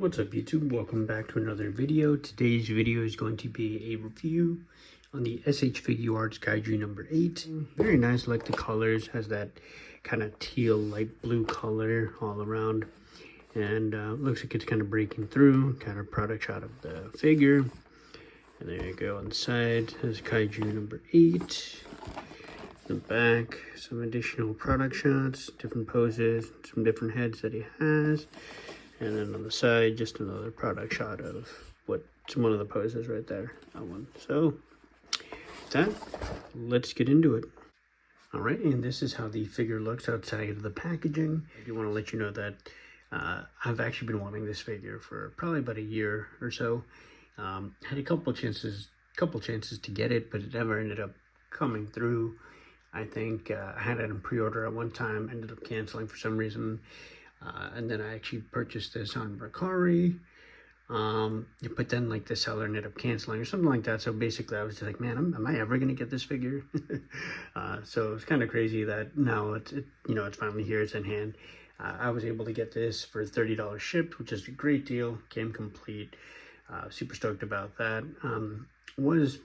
What's up YouTube? Welcome back to another video. Today's video is going to be a review on the SH Figuarts Kaiju No. 8. Very nice, like the colors, has that kind of teal light blue color all around. And looks like it's kind of breaking through, kind of product shot of the figure. And there you go on the side, there's Kaiju No. 8. The back, some additional product shots, different poses, some different heads that he has. And then on the side, just another product shot of one of the poses right there, that one. So, with that, let's get into it. All right, and this is how the figure looks outside of the packaging. I do want to let you know that I've actually been wanting this figure for probably about a year or so. Had a couple chances to get it, but it never ended up coming through. I think I had it in pre-order at one time, ended up canceling for some reason. And then I actually purchased this on Mercari, but then like the seller ended up canceling or something like that. So basically I was just like, man, am I ever going to get this figure? So it's kind of crazy that now it's finally here, it's in hand. I was able to get this for $30 shipped, which is a great deal. Came complete. Super stoked about that. Was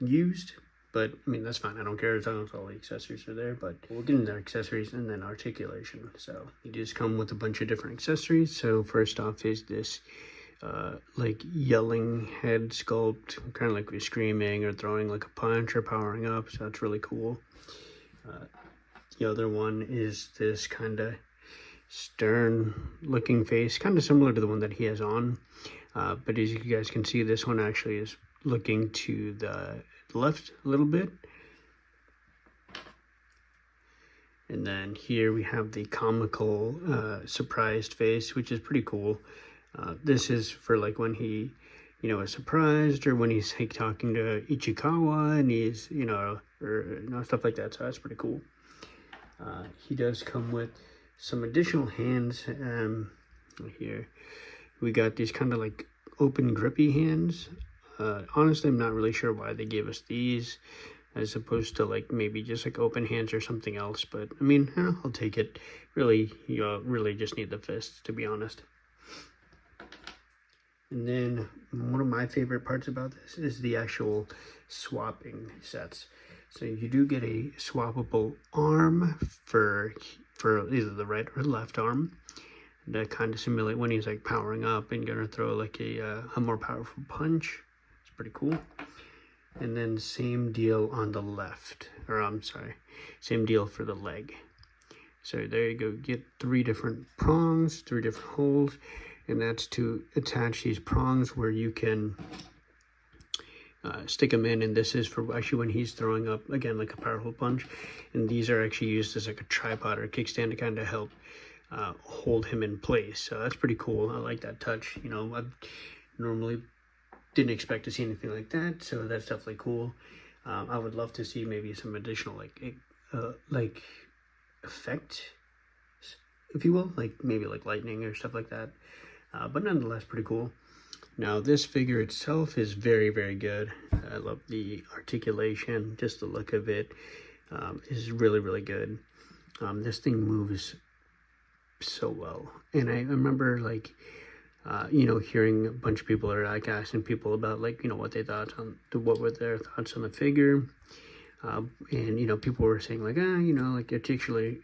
used, but I mean, that's fine. I don't care as long as all the accessories are there, but we'll get into accessories and then articulation. So you just come with a bunch of different accessories. So first off is this like yelling head sculpt, kind of like we're screaming or throwing like a punch or powering up. So that's really cool. The other one is this kind of stern looking face, kind of similar to the one that he has on. But as you guys can see, this one actually is looking to the left a little bit. And then here we have the comical surprised face, which is pretty cool. This is for like when he is surprised, or when he's like talking to Ichikawa and he's or stuff like that. So that's pretty cool. He does come with some additional hands. Here we got these kind of like open grippy hands. Honestly, I'm not really sure why they gave us these as opposed to like maybe just like open hands or something else. But I mean, I'll take it. Really, you really just need the fists, to be honest. And then one of my favorite parts about this is the actual swapping sets. So you do get a swappable arm for either the right or left arm. That kind of simulate when he's like powering up and gonna throw like a more powerful punch. It's pretty cool. And then same deal on the left, or I'm sorry, same deal for the leg. So there you go, get 3 different prongs, 3 different holes, and that's to attach these prongs where you can stick them in. And this is for actually when he's throwing up, again, like a powerful punch. And these are actually used as like a tripod or a kickstand to kind of help hold him in place. So that's pretty cool. I like that touch. I normally didn't expect to see anything like that, so that's definitely cool. I would love to see maybe some additional like effect, if you will, like maybe like lightning or stuff like that. But nonetheless, pretty cool. Now this figure itself is very, very good. I love the articulation, just the look of it is really, really good. This thing moves so well. And I remember like hearing a bunch of people are like asking people about like what they thought what were their thoughts on the figure, and people were saying like like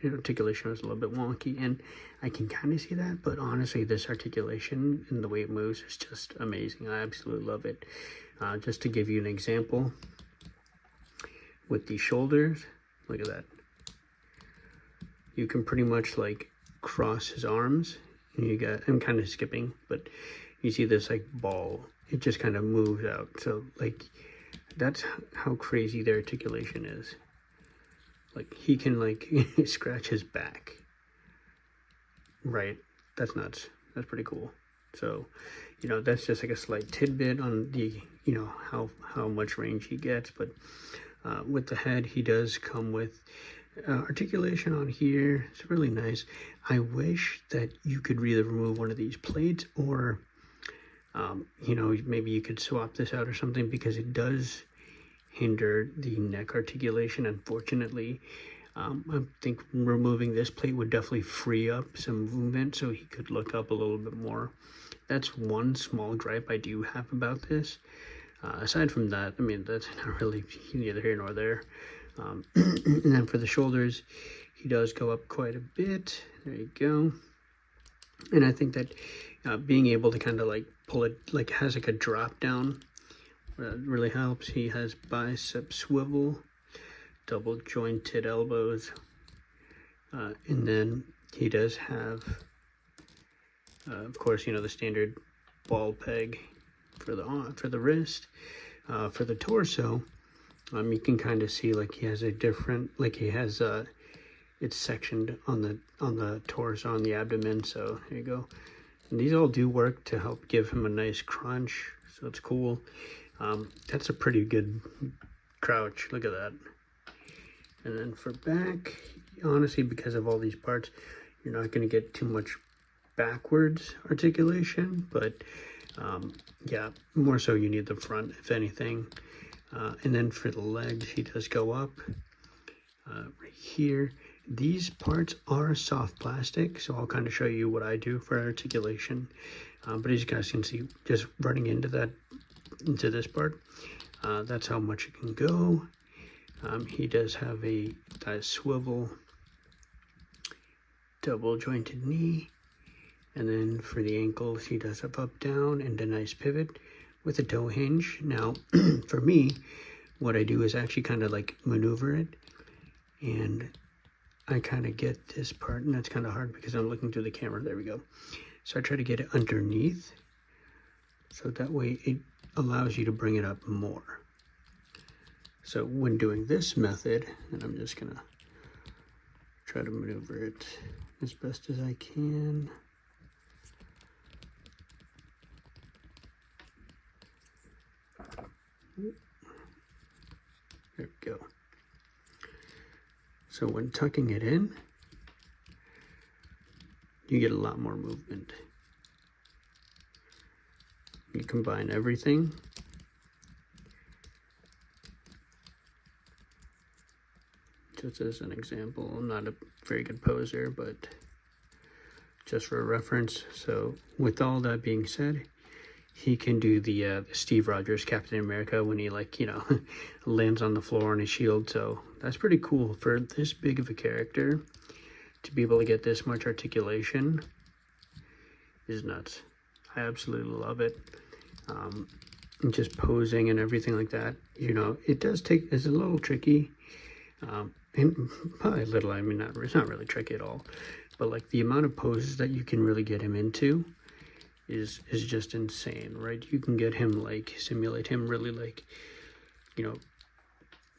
articulation was a little bit wonky, and I can kind of see that, but honestly this articulation and the way it moves is just amazing. I absolutely love it. Just to give you an example, with the shoulders, look at that. You can pretty much like cross his arms, and I'm kind of skipping, but you see this like ball, it just kind of moves out. So like that's how crazy the articulation is. Like he can like scratch his back, right? That's nuts. That's pretty cool. So that's just like a slight tidbit on the how much range he gets. But with the head, he does come with articulation on here. It's really nice. I wish that you could either remove one of these plates or maybe you could swap this out or something, because it does hinder the neck articulation, unfortunately. I think removing this plate would definitely free up some movement so he could look up a little bit more. That's one small gripe I do have about this. Aside from that, I mean, that's not really neither here nor there. And then for the shoulders, he does go up quite a bit. There you go. And I think that being able to kind of like pull it, like has like a drop down, really helps. He has bicep swivel, double jointed elbows, and then he does have, of course, you know, the standard ball peg for the wrist. For the torso, you can kind of see like he has a different, like he has it's sectioned on the torso, on the abdomen. So there you go. And these all do work to help give him a nice crunch, so it's cool. That's a pretty good crouch. Look at that. And then for back, honestly, because of all these parts, you're not going to get too much backwards articulation, but yeah, more so you need the front, if anything. And then for the legs, he does go up right here. These parts are soft plastic, so I'll kind of show you what I do for articulation. But as you guys can see, just running into this part, that's how much it can go. He does have a swivel, double jointed knee, and then for the ankles, he does have up down and a nice pivot with a toe hinge. Now, for me, what I do is actually kind of like maneuver it, and I kind of get this part, and that's kind of hard because I'm looking through the camera. There we go. So I try to get it underneath, so that way it allows you to bring it up more. So when doing this method, and I'm just gonna try to maneuver it as best as I can. There we go. So when tucking it in, you get a lot more movement. You combine everything. Just as an example, I'm not a very good poser, but just for a reference. So with all that being said, he can do the Steve Rogers Captain America when he, like, you know, lands on the floor on his shield. So that's pretty cool for this big of a character to be able to get this much articulation is nuts. I absolutely love it. And just posing and everything like that, you know, it does take, it's a little tricky. And by a little, I mean, it's not really tricky at all. But like the amount of poses that you can really get him into is just insane, right? You can get him, like, simulate him really, like, you know,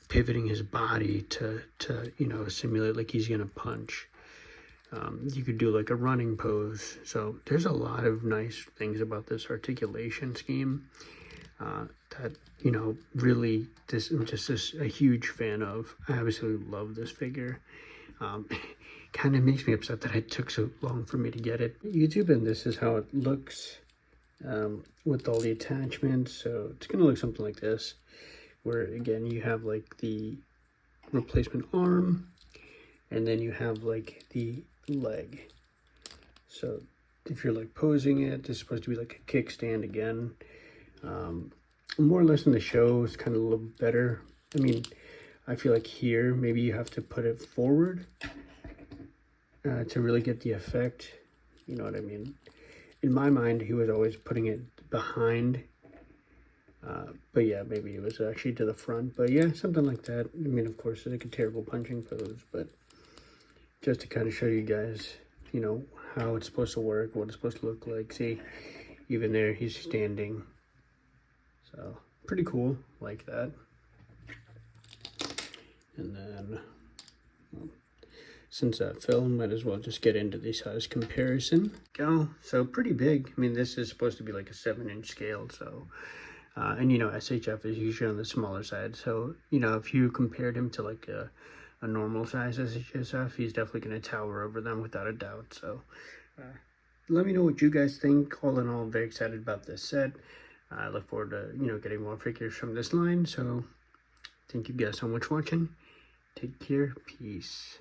pivoting his body to you know, simulate like he's gonna punch. You could do like a running pose. So there's a lot of nice things about this articulation scheme that, you know, really I'm just a huge fan of. I absolutely love this figure. Kind of makes me upset that it took so long for me to get it. YouTube, and this is how it looks with all the attachments. So it's gonna look something like this, where again you have like the replacement arm, and then you have like the leg. So if you're like posing it, this is supposed to be like a kickstand again. More or less in the show, it's kind of a little better. I mean, I feel like here maybe you have to put it forward to really get the effect. You know what I mean? In my mind, he was always putting it behind. But yeah, maybe it was actually to the front. But yeah, something like that. I mean, of course, it's like a terrible punching pose, but just to kind of show you guys, you know, how it's supposed to work, what it's supposed to look like. See, even there, he's standing. So pretty cool, like that. And then, well, since that fell, might as well just get into the size comparison. Go. So pretty big. I mean, this is supposed to be like a 7-inch scale. So, and you know, SHF is usually on the smaller side. So, you know, if you compared him to like a normal size SHF, he's definitely going to tower over them without a doubt. So, let me know what you guys think. All in all, I'm very excited about this set. I look forward to, you know, getting more figures from this line. So, thank you guys so much for watching. Take care. Peace.